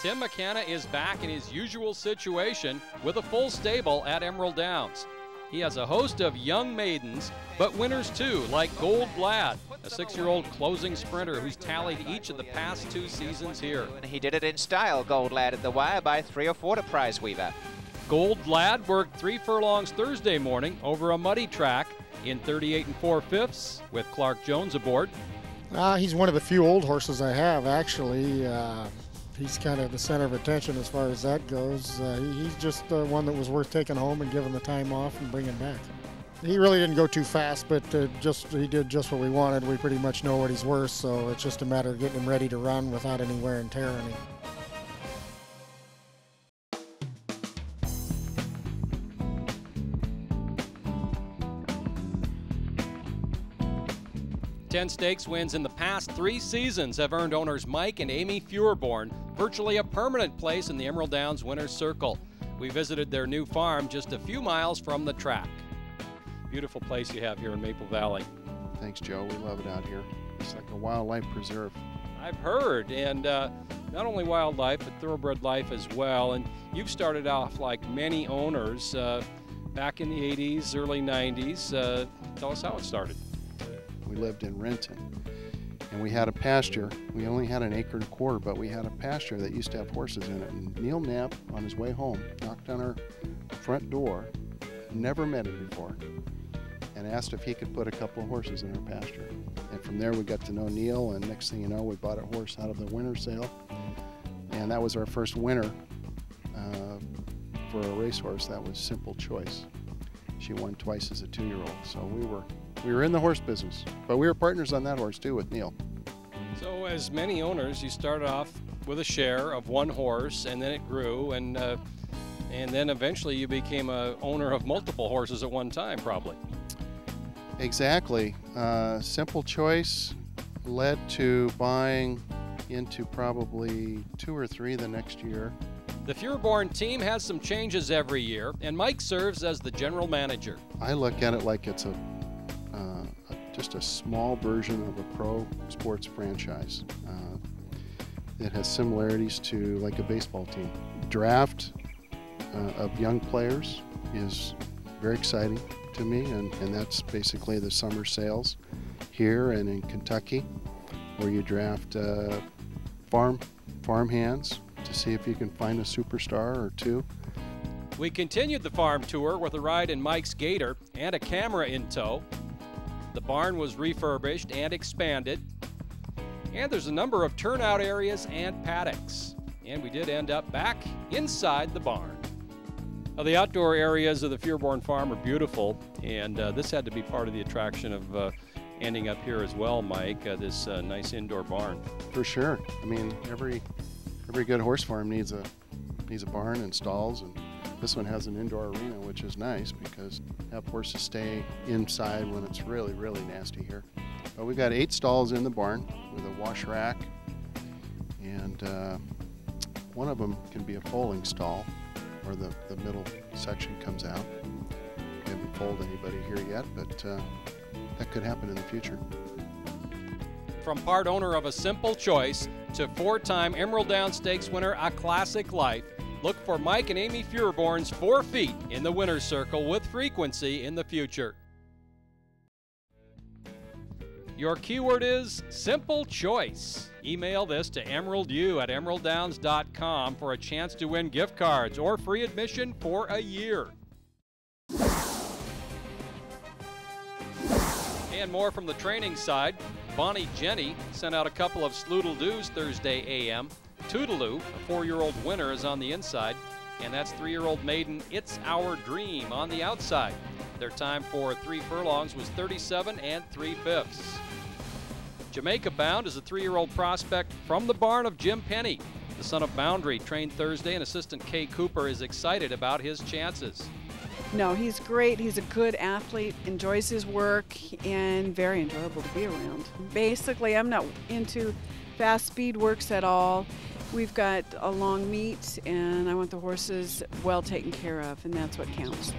Tim McKenna is back in his usual situation with a full stable at Emerald Downs. He has a host of young maidens, but winners too, like Gold Lad, a 6-year-old closing sprinter who's tallied each of the past 2 seasons here. He did it in style, Gold Lad at the wire by 3 or 4 to Prize Weaver. Gold Lad worked 3 furlongs Thursday morning over a muddy track in 38 4/5 with Clark Jones aboard. He's one of the few old horses I have, actually. He's kind of the center of attention as far as that goes. He's just one that was worth taking home and giving the time off and bringing back. He really didn't go too fast, but he did just what we wanted. We pretty much know what he's worth, so it's just a matter of getting him ready to run without any wear and tear on him. Ten stakes wins in the past 3 seasons have earned owners Mike and Amy Feuerborn virtually a permanent place in the Emerald Downs Winner's Circle. We visited their new farm just a few miles from the track. Beautiful place you have here in Maple Valley. Thanks, Joe. We love it out here. It's like a wildlife preserve. I've heard, and not only wildlife, but thoroughbred life as well. And you've started off like many owners back in the 80s, early 90s. Tell us how it started. We lived in Renton, and we had a pasture. We only had an 1.25 acres, but we had a pasture that used to have horses in it. And Neil Knapp, on his way home, knocked on our front door, never met him before, and asked if he could put a couple of horses in our pasture. And from there we got to know Neil, and next thing you know, we bought a horse out of the winter sale, and that was our first winner for a racehorse. That was Simple Choice. She won twice as a 2-year-old, so we were in the horse business, but we were partners on that horse too with Neil. So as many owners, you started off with a share of one horse, and then it grew, and then eventually you became a owner of multiple horses at one time, probably. Exactly. Simple Choice led to buying into probably 2 or 3 the next year. The Feuerborn team has some changes every year, and Mike serves as the general manager. I look at it like it's just a small version of a pro sports franchise. It has similarities to like a baseball team. Draft of young players is very exciting to me, and that's basically the summer sales here and in Kentucky, where you draft farm hands to see if you can find a superstar or 2. We continued the farm tour with a ride in Mike's Gator and a camera in tow. The barn was refurbished and expanded, and there's a number of turnout areas and paddocks. And we did end up back inside the barn. Now, the outdoor areas of the Feuerborn farm are beautiful, and this had to be part of the attraction of ending up here as well, Mike, this nice indoor barn. For sure. I mean, every good horse farm needs a barn and stalls, and this one has an indoor arena, which is nice because have horses stay inside when it's really, really nasty here. But we've got 8 stalls in the barn with a wash rack, and one of them can be a foaling stall, where the middle section comes out. We haven't foaled anybody here yet, but that could happen in the future. From part owner of a Simple Choice to 4-time Emerald Downs Stakes winner, A Classic Life, look for Mike and Amy Feuerborn's 4 feet in the winner's circle with frequency in the future. Your keyword is Simple Choice. Email this to emeraldu@emeralddowns.com for a chance to win gift cards or free admission for a year. And more from the training side. Bonnie Jenny sent out a couple of sloodle-doos Thursday a.m. Toodaloo, a 4-year-old winner, is on the inside, and that's 3-year-old maiden It's Our Dream on the outside. Their time for 3 furlongs was 37 3/5. Jamaica Bound is a 3-year-old prospect from the barn of Jim Penny. The son of Boundary trained Thursday, and assistant Kay Cooper is excited about his chances. No, he's great. He's a good athlete, enjoys his work, and very enjoyable to be around. Basically, I'm not into fast speed works at all. We've got a long meet, and I want the horses well taken care of, and that's what counts.